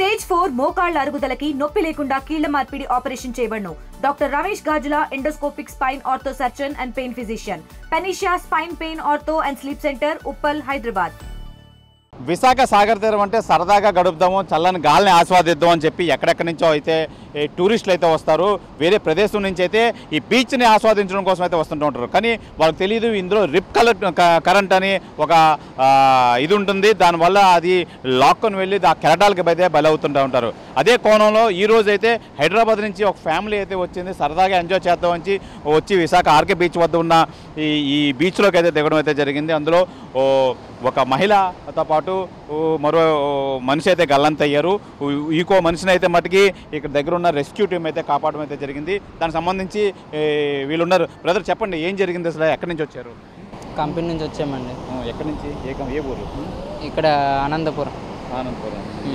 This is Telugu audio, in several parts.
స్టేజ్ 4 మోకాళ్ల అరుగుదలకి నొప్పి లేకుండా కీళ్ల మార్పిడి ఆపరేషన్ చేయబడును. Doctor Ramesh Gajula, endoscopic spine ortho surgeon and pain physician, Panacea spine pain ortho and sleep centre, Uppal, Hyderabad. Visakha సాగర్ తీరం అంటే సరదాగా గడుపుదాము, చల్లని గాలిని ఆస్వాదిద్దాం అని చెప్పి ఎక్కడెక్కడి నుంచో అయితే టూరిస్టులు అయితే వస్తారు. వేరే ప్రదేశం నుంచి అయితే ఈ బీచ్ని ఆస్వాదించడం కోసం అయితే వస్తుంటూ ఉంటారు. కానీ వాళ్ళకి తెలియదు ఇందులో రిప్ కరెంట్ అని ఒక ఇది ఉంటుంది. దానివల్ల అది లాక్కొని వెళ్ళి ఆ కెరటాలకి అయితే బలవుతుంటూ ఉంటారు. అదే కోణంలో ఈరోజు అయితే హైదరాబాద్ నుంచి ఒక ఫ్యామిలీ అయితే వచ్చింది. సరదాగా ఎంజాయ్ చేద్దాం వచ్చి విశాఖ ఆర్కే బీచ్ వద్ద ఉన్న ఈ బీచ్లోకి అయితే దిగడం అయితే జరిగింది. అందులో ఒక మహిళతో పాటు మరో మనిషి అయితే గల్లంతయ్యారు. ఇంకో మనిషిని అయితే మటుకి ఇక్కడ దగ్గర ఉన్న రెస్క్యూ టీం అయితే కాపాడడం అయితే జరిగింది. దానికి సంబంధించి వీళ్ళు ఉన్నారు. బ్రదర్ చెప్పండి, ఏం జరిగింది అసలు? ఎక్కడి నుంచి వచ్చారు? కంపెనీ నుంచి వచ్చామండి. ఎక్కడి నుంచి? ఏ ఊరు? ఇక్కడ అనంతపురం.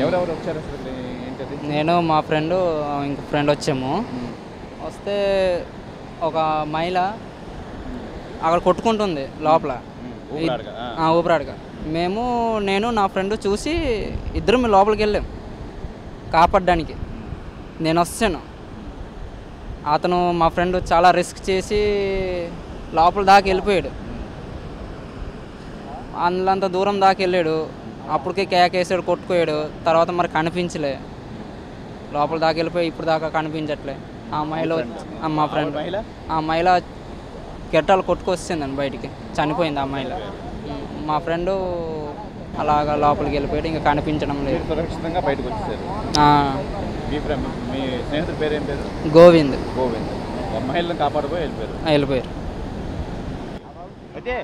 ఎవరెవరు వచ్చారు అసలు? ఏంటది? నేను, మా ఫ్రెండ్, ఇంకో ఫ్రెండ్ వచ్చాము. వస్తే ఒక మహిళ అక్కడ కొట్టుకుంటుంది లోపల, ఊపిరాడగా. నేను నా ఫ్రెండ్ చూసి ఇద్దరం లోపలికి వెళ్ళాం కాపాడడానికి. నేను వస్తాను, అతను మా ఫ్రెండ్ చాలా రిస్క్ చేసి లోపల దాకా వెళ్ళిపోయాడు. అందులో దూరం దాకా వెళ్ళాడు. అప్పటికే కేకేసాడు, కొట్టుకోయాడు. తర్వాత మరి కనిపించలే, లోపల దాకా వెళ్ళిపోయి ఇప్పుడు దాకా కనిపించట్లే. ఆ మహిళ, మా ఫ్రెండ్, ఆ మహిళ కెట్టాలు కొట్టుకొచ్చిందండి బయటికి, చనిపోయింది ఆ మహిళ. మా ఫ్రెండు అలాగా లోపలికి వెళ్ళిపోయాడు, ఇంకా కనిపించడం లేదు. సురక్షితంగా బయటకు వచ్చేసారు. మీ స్నేహితుడి పేరు ఏం పేరు? గోవింద్. మహిళలను కాపాడిపోయి వెళ్ళిపోయారు. అయితే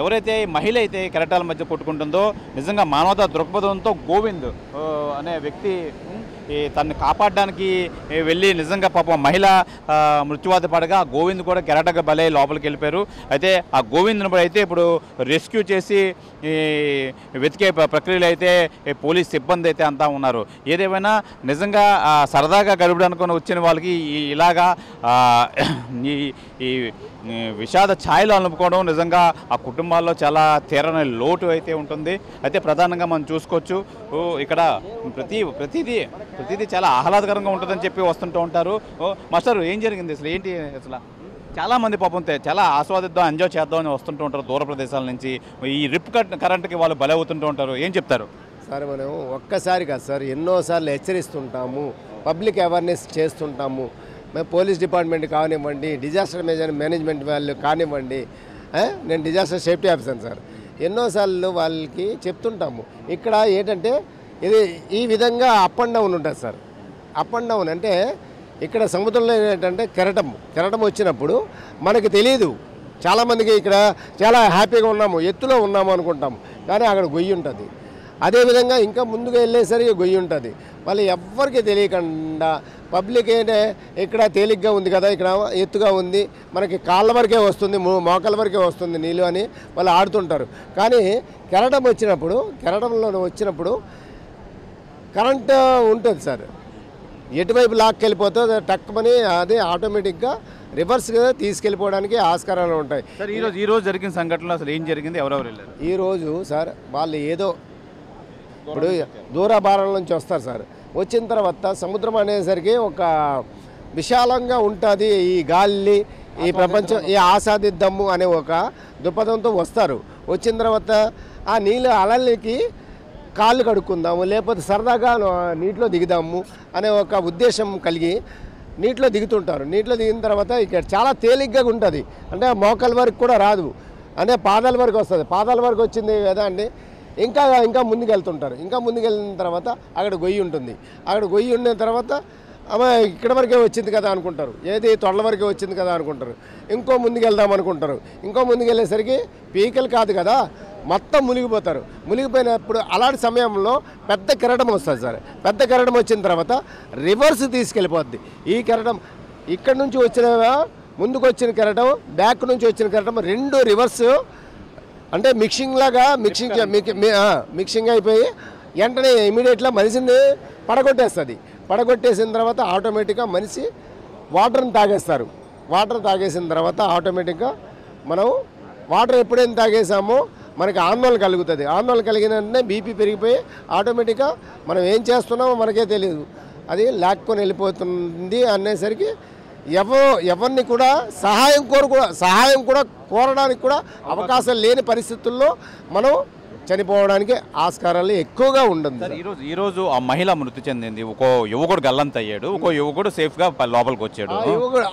ఎవరైతే మహిళ అయితే కెరటాల మధ్య కొట్టుకుంటుందో నిజంగా మానవతా దృక్పథంతో గోవింద్ అనే వ్యక్తి తనని కాపాడడానికి వెళ్ళి నిజంగా పాపం మహిళ మృత్యువాత పడగా గోవింద్ కూడా కెరటగా బలై లోపలికి వెళ్ళిపోయారు. అయితే ఆ గోవింద్ను అయితే ఇప్పుడు రెస్క్యూ చేసి వెతికే ప్రక్రియలో అయితే పోలీస్ సిబ్బంది అయితే అంతా ఉన్నారు. ఏదేమైనా నిజంగా సరదాగా గడపడానికి వచ్చిన వాళ్ళకి ఇలాగా ఈ విషాద ఛాయలు అనుకోవడం నిజంగా ఆ కుటుంబాల్లో చాలా తీరని లోటు అయితే ఉంటుంది. అయితే ప్రధానంగా మనం చూసుకోవచ్చు, ఇక్కడ ప్రతిదీ చాలా ఆహ్లాదకరంగా ఉంటుందని చెప్పి వస్తుంటూ ఉంటారు. మాస్టర్, ఏం జరిగింది అసలు? ఏంటి అసలు? చాలామంది పాపం చాలా ఆస్వాదిద్దాం, ఎంజాయ్ చేద్దాం అని వస్తుంటూ ఉంటారు దూర ప్రదేశాల నుంచి. ఈ రిప్ కరెంట్కి వాళ్ళు బలవుతుంటూ ఉంటారు. ఏం చెప్తారు సార్? మనం ఒక్కసారి కాదు సార్, ఎన్నోసార్లు హెచ్చరిస్తుంటాము, పబ్లిక్ అవేర్నెస్ చేస్తుంటాము. మేము పోలీస్ డిపార్ట్మెంట్ కానివ్వండి, డిజాస్టర్ మేనేజ్మెంట్ వాళ్ళు కానివ్వండి, నేను డిజాస్టర్ సేఫ్టీ ఆఫీసర్ సార్, ఎన్నోసార్లు వాళ్ళకి చెప్తుంటాము. ఇక్కడ ఏంటంటే ఇది ఈ విధంగా అప్ అండ్ డౌన్ ఉంటుంది సార్. అప్ అండ్ డౌన్ అంటే ఇక్కడ సముద్రంలో ఏంటంటే కెరటం వచ్చినప్పుడు మనకి తెలియదు. చాలామందికి ఇక్కడ చాలా హ్యాపీగా ఉన్నాము, ఎత్తులో ఉన్నాము అనుకుంటాము, కానీ అక్కడ గొయ్యి ఉంటుంది. అదేవిధంగా ఇంకా ముందుకు వెళ్ళేసరికి గొయ్యి ఉంటుంది. వాళ్ళు ఎవ్వరికి తెలియకుండా పబ్లిక్ ఏంటే ఇక్కడ తేలిగ్గా ఉంది కదా, ఇక్కడ ఎత్తుగా ఉంది, మనకి కాళ్ళ వరకే వస్తుంది, మోకాళ్ళ వరకే వస్తుంది నీళ్ళు అని వాళ్ళు ఆడుతుంటారు. కానీ కెరటంలో వచ్చినప్పుడు కరెంట్ ఉంటుంది సార్. ఎటువైపు లాక్కి వెళ్ళిపోతుంది టక్మని, అది ఆటోమేటిక్గా రివర్స్గా తీసుకెళ్ళిపోవడానికి ఆస్కారాలు ఉంటాయి. సార్ ఈరోజు జరిగిన సంఘటనలో అసలు ఏం జరిగింది? ఎవరెవరు వెళ్ళారు ఈరోజు? సార్ వాళ్ళు ఏదో ఇప్పుడు దూరభారం నుంచి వస్తారు సార్. వచ్చిన తర్వాత సముద్రం అనేసరికి ఒక విశాలంగా ఉంటుంది, ఈ గాలి, ఈ ప్రపంచం, ఈ ఆస్వాదిద్దాము అనే ఒక దృక్పథంతో వస్తారు. వచ్చిన తర్వాత ఆ నీళ్ళు అలలకి కాళ్ళు కడుక్కుందాము, లేకపోతే సరదాగా నీటిలో దిగుదాము అనే ఒక ఉద్దేశం కలిగి నీటిలో దిగుతుంటారు. నీటిలో దిగిన తర్వాత ఇక్కడ చాలా తేలిగ్గా ఉంటుంది, అంటే మోకాల వరకు కూడా రాదు, అంటే పాదాల వరకు వస్తుంది. పాదాల వరకు వచ్చింది కదా అండి, ఇంకా ముందుకు వెళ్తుంటారు. ఇంకా ముందుకు వెళ్ళిన తర్వాత అక్కడ గొయ్యి ఉంటుంది. అక్కడ గొయ్యి ఉన్న తర్వాత ఇక్కడ వరకే వచ్చింది కదా అనుకుంటారు, ఏది తొడల వరకే వచ్చింది కదా అనుకుంటారు. ఇంకో ముందుకు వెళ్దాం అనుకుంటారు. ఇంకో ముందుకు వెళ్ళేసరికి పీకలు కాదు కదా, మొత్తం మునిగిపోతారు. మునిగిపోయినప్పుడు అలాంటి సమయంలో పెద్ద కెరటం వస్తుంది సార్. పెద్ద కెరటం వచ్చిన తర్వాత రివర్స్ తీసుకెళ్ళిపోద్ది. ఈ కెరటం ఇక్కడ నుంచి వచ్చిన ముందుకు వచ్చిన కెరటం, బ్యాక్ నుంచి వచ్చిన కెరటం రెండు రివర్స్, అంటే మిక్సింగ్ అయిపోయి వెంటనే ఇమీడియట్గా మనిషిని పడగొట్టేస్తుంది. పడగొట్టేసిన తర్వాత ఆటోమేటిక్గా మనిషి వాటర్ని తాగేస్తారు. వాటర్ తాగేసిన తర్వాత ఆటోమేటిక్గా మనం వాటర్ ఎప్పుడైనా తాగేసామో మనకి ఆందోళన కలుగుతుంది. ఆందోళన కలిగిన వెంటనే బీపీ పెరిగిపోయి ఆటోమేటిక్గా మనం ఏం చేస్తున్నామో మనకే తెలియదు, అది లాక్కొని వెళ్ళిపోతుంది. అనేసరికి ఎవరిని కూడా సహాయం కూడా కోరడానికి కూడా అవకాశం లేని పరిస్థితుల్లో మనం చనిపోవడానికి ఆస్కారాలు ఎక్కువగా ఉంటుంది. ఈరోజు ఆ మహిళ మృతి చెందింది, ఒక యువకుడు గల్లంత అయ్యాడు, ఒక యువకుడు సేఫ్గా లోపలికి వచ్చాడు.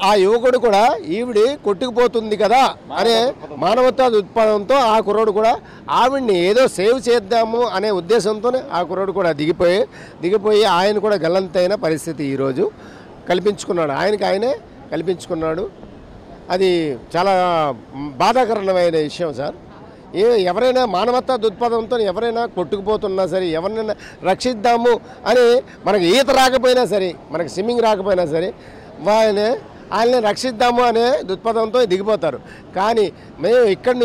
ఆ యువకుడు కూడా ఈవిడి కొట్టుకుపోతుంది కదా అనే మానవతా దృక్పథంతో ఆ కుర్రోడు కూడా ఆవిడ్ని ఏదో సేవ్ చేద్దాము అనే ఉద్దేశంతోనే ఆ కుర్రోడు కూడా దిగిపోయి ఆయన కూడా గల్లంత అయిన పరిస్థితి ఈరోజు కల్పించుకున్నాడు. ఆయనే కల్పించుకున్నాడు. అది చాలా బాధాకరమైన విషయం సార్. ఎవరైనా మానవతా దృక్పథంతో ఎవరైనా కొట్టుకుపోతున్నా సరే, ఎవరినైనా రక్షిద్దాము అని, మనకి ఈత రాకపోయినా సరే, మనకి స్విమ్మింగ్ రాకపోయినా సరే, ఆయన్ని రక్షిద్దాము అనే దృక్పథంతో దిగిపోతారు. కానీ మేము ఎక్కడి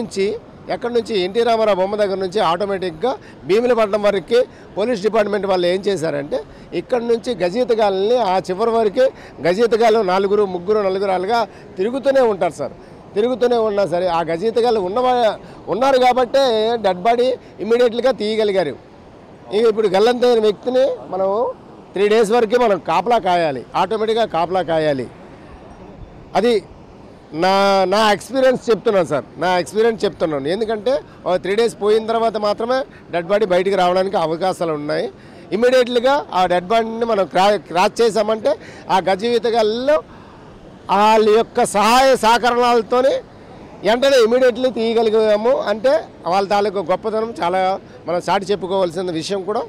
నుంచి ఎన్టీ రామారావు బొమ్మ దగ్గర నుంచి ఆటోమేటిక్గా భీమిలిపట్నం వరకు పోలీస్ డిపార్ట్మెంట్ వాళ్ళు ఏం చేశారంటే, ఇక్కడ నుంచి గజీతగాళ్ళని ఆ చివరి వరకు గజీతగాళ్ళు 4 అలాగా తిరుగుతూనే ఉంటారు సార్. తిరుగుతూనే ఉన్నా సరే ఆ గజీతగాళ్ళు ఉన్నారు కాబట్టే డెడ్ బాడీ ఇమీడియట్గా తీయగలిగారు. ఇప్పుడు గల్లంతైన వ్యక్తిని మనం 3 days వరకు మనం కాపలా కాయాలి, ఆటోమేటిక్గా కాపలా కాయాలి. అది నా ఎక్స్పీరియన్స్ చెప్తున్నాను సార్, చెప్తున్నాను. ఎందుకంటే 3 days పోయిన తర్వాత మాత్రమే డెడ్ బాడీ బయటికి రావడానికి అవకాశాలు ఉన్నాయి. ఇమీడియట్లీగా ఆ డెడ్ బాడీని మనం క్రాస్ చేసామంటే ఆ గజీతగాళ్ళలో వాళ్ళ యొక్క సహాయ సహకరణలతోనే వెంటనే ఇమీడియట్లీ తీయగలిగాము. అంటే వాళ్ళ తాలూకు గొప్పతనం చాలా మనం చాటి చెప్పుకోవాల్సిన విషయం కూడా.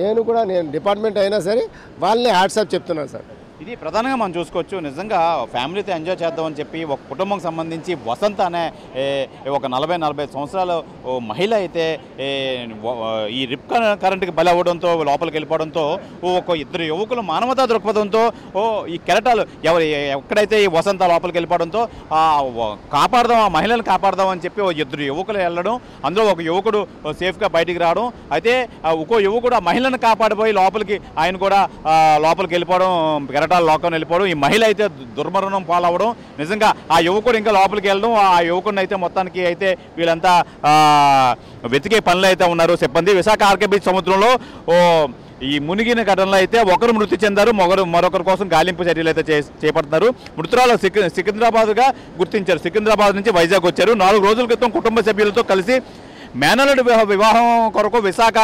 నేను డిపార్ట్మెంట్ అయినా సరే వాళ్ళని హ్యాట్సాప్ చెప్తున్నాను సార్. ఇది ప్రధానంగా మనం చూసుకోవచ్చు. నిజంగా ఫ్యామిలీతో ఎంజాయ్ చేద్దామని చెప్పి ఒక కుటుంబం సంబంధించి వసంత అనే ఒక 40-45 సంవత్సరాల మహిళ అయితే ఈ రిప్ కరెంట్కి బలి అవ్వడంతో లోపలికి వెళ్ళిపోవడంతో ఒక 2 యువకులు మానవతా దృక్పథంతో ఈ కెరటాలు ఎక్కడైతే ఈ వసంత లోపలికి వెళ్ళిపోవడంతో కాపాడదాం, ఆ మహిళను కాపాడదాం అని చెప్పి 2 యువకులు వెళ్ళడం, అందులో ఒక యువకుడు సేఫ్గా బయటికి రావడం. అయితే ఒక్కో యువకుడు ఆ మహిళను కాపాడిపోయి లోపలికి ఆయన కూడా లోపలికి వెళ్ళిపోవడం, కెరటాలు లోకం వెళ్ళిపోవడం. ఈ మహిళ అయితే దుర్మరణం పాలవడం. నిజంగా ఆ యువకుడు ఇంకా లోపలికి వెళ్ళడం, ఆ యువకుడిని అయితే మొత్తానికి అయితే వీళ్ళంతా వెతికే పనులు అయితే ఉన్నారు సిబ్బంది. విశాఖ ఆర్కే బీచ్ సముద్రంలో ఈ మునిగిన ఘటనలో అయితే ఒకరు మృతి చెందారు, మరొకరి కోసం గాలింపు చర్యలు అయితే చేపడుతున్నారు. మృతురాలు సికింద్రాబాద్గా గుర్తించారు. సికింద్రాబాద్ నుంచి వైజాగ్ వచ్చారు. 4 రోజుల క్రితం కుటుంబ సభ్యులతో కలిసి మేనల్లుడి వివాహం కొరకు విశాఖ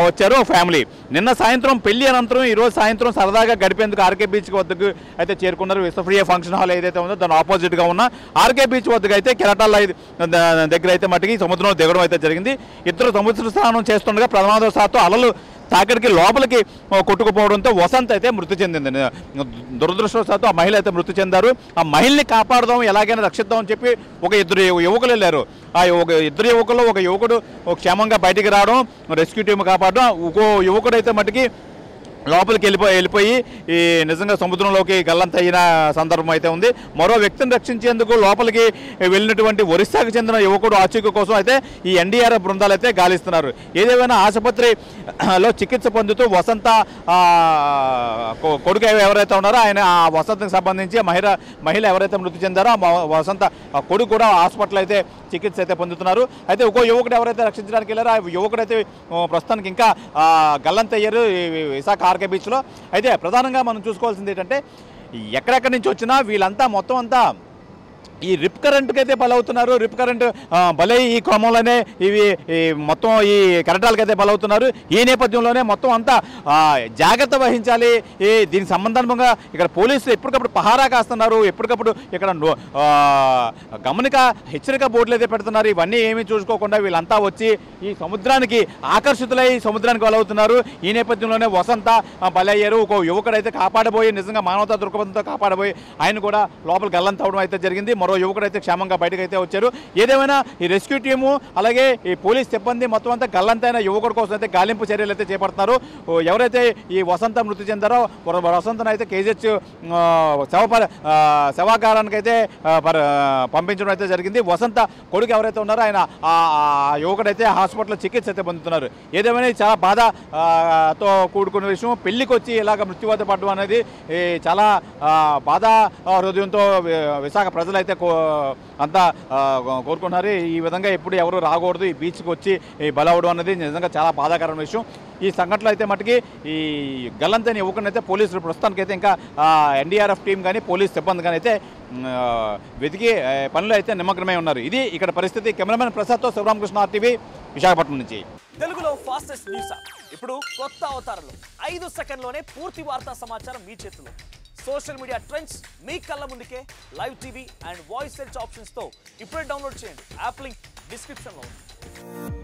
వచ్చారు ఫ్యామిలీ. నిన్న సాయంత్రం పెళ్లి అనంతరం ఈరోజు సాయంత్రం సరదాగా గడిపేందుకు ఆర్కే బీచ్ వద్దకు అయితే చేరుకున్నారు. విశ్వప్రియ ఫంక్షన్ హాల్ ఏదైతే ఉందో దాని ఆపోజిట్గా ఉన్న ఆర్కే బీచ్ వద్దకు అయితే కెరటాల దగ్గర అయితే మట్టికి సముద్రంలో దిగడం అయితే జరిగింది. ఇద్దరు సముద్ర స్నానం చేస్తుండగా ప్రమాదవశాత్తు అలలు తాకిడికి లోపలికి కొట్టుకుపోవడంతో వసంత్ అయితే మృతి చెందింది. దురదృష్టవశాత్తు ఆ మహిళ అయితే మృతి చెందారు. ఆ మహిళని కాపాడదాం, ఎలాగైనా రక్షిద్దాం అని చెప్పి ఒక 2 యువకులు వెళ్ళారు. ఆ 2 యువకుల్లో ఒక యువకుడు క్షేమంగా బయటికి రావడం, రెస్క్యూ టీమ్ కాపాడడం, ఇంకో యువకుడు అయితే మటుకి లోపలికి వెళ్ళిపోయి ఈ నిజంగా సముద్రంలోకి గల్లంత అయిన సందర్భం అయితే ఉంది. మరో వ్యక్తిని రక్షించేందుకు లోపలికి వెళ్ళినటువంటి ఒరిస్సాకు చెందిన యువకుడు ఆచూకీ కోసం అయితే ఈ ఎన్డీఆర్ఎఫ్ బృందాలు అయితే గాలిస్తున్నారు. ఏదేమైనా ఆసుపత్రిలో చికిత్స పొందుతూ వసంత కొడుకు ఎవరైతే ఉన్నారో ఆయన ఆ వసంతకు సంబంధించి మహిళ ఎవరైతే మృతి చెందారో ఆ వసంత కొడుకు కూడా హాస్పిటల్ అయితే చికిత్స అయితే పొందుతున్నారు. అయితే ఒక్కో యువకుడు ఎవరైతే రక్షించడానికి వెళ్ళారో ఆ యువకుడు అయితే ప్రస్తుతానికి ఇంకా గల్లంత అయ్యారు విశాఖ ఆర్కే బీచ్లో. అయితే ప్రధానంగా మనం చూసుకోవాల్సింది ఏంటంటే ఎక్కడెక్కడి నుంచి వచ్చినా వీళ్ళంతా మొత్తం అంతా ఈ రిప్ కరెంట్కి అయితే బలవుతున్నారు. రిప్ కరెంట్ బలై ఈ క్రమంలోనే ఇవి మొత్తం ఈ కెరటాలకైతే బలవుతున్నారు. ఈ నేపథ్యంలోనే మొత్తం అంతా జాగ్రత్త వహించాలి. దీనికి సంబంధంగా ఇక్కడ పోలీసులు ఎప్పటికప్పుడు పహారా కాస్తున్నారు. ఎప్పటికప్పుడు ఇక్కడ గమనిక హెచ్చరిక బోర్డులు అయితే పెడుతున్నారు. ఇవన్నీ ఏమీ చూసుకోకుండా వీళ్ళంతా వచ్చి ఈ సముద్రానికి ఆకర్షితులై సముద్రానికి బలవుతున్నారు. ఈ నేపథ్యంలోనే వసంత బలయ్యారు. ఒక యువకుడు అయితే కాపాడబోయి నిజంగా మానవతా దృక్పథంతో కాపాడబోయి ఆయన కూడా లోపల గల్లంతవడం అయితే జరిగింది. మరో యువకుడు అయితే క్షేమంగా బయటకైతే వచ్చారు. ఏదేమైనా ఈ రెస్క్యూ టీము అలాగే ఈ పోలీస్ సిబ్బంది మొత్తం అంతా గల్లంతైన యువకుడి కోసం అయితే గాలింపు చర్యలు అయితే చేపడుతున్నారు. ఎవరైతే ఈ వసంత మృతి చెందారో వసంతను అయితే కేజీహెచ్ శవాగారానికి అయితే పంపించడం అయితే జరిగింది. వసంత కొడుకు ఎవరైతే ఉన్నారో ఆయన ఆ యువకుడైతే హాస్పిటల్లో చికిత్స అయితే పొందుతున్నారు. ఏదేమైనా చాలా బాధతో కూడుకున్న విషయం. పెళ్లికి వచ్చి ఇలాగ మృత్యువాత పడడం అనేది చాలా బాధ హృదయంతో విశాఖ ప్రజలు అయితే అయితే అంతా కోరుకుంటున్నారు. ఈ విధంగా ఎప్పుడు ఎవరు రాకూడదు ఈ బీచ్కి వచ్చి ఈ బలవడం అనేది నిజంగా చాలా బాధాకరమైన విషయం. ఈ సంఘటనలో అయితే మటుకి ఈ గల్లంతైన యువకునైతే పోలీసులు ప్రస్తుతానికైతే ఇంకా ఎన్డీఆర్ఎఫ్ టీం కానీ పోలీస్ సిబ్బంది కానీ అయితే వెతికి పనులు అయితే నిమగ్నమై ఉన్నారు. ఇది ఇక్కడ పరిస్థితి. కెమెరామెన్ ప్రసాద్తో శివరామకృష్ణ RTV విశాఖపట్నం నుంచి. తెలుగులో ఫాస్టెస్ట్ న్యూస్ యాప్ ఇప్పుడు కొత్త అవతారంలో 5 సెకండ్లోనే పూర్తి వార్తా సమాచారం మీ చేతిలో. సోషల్ మీడియా ట్రెండ్స్ మీ కళ్ళ ముందుకే live TV and voice search ఆప్షన్స్తో ఇప్పుడే డౌన్లోడ్ చేయండి. యాప్ లింక్ డిస్క్రిప్షన్లో ఉంది.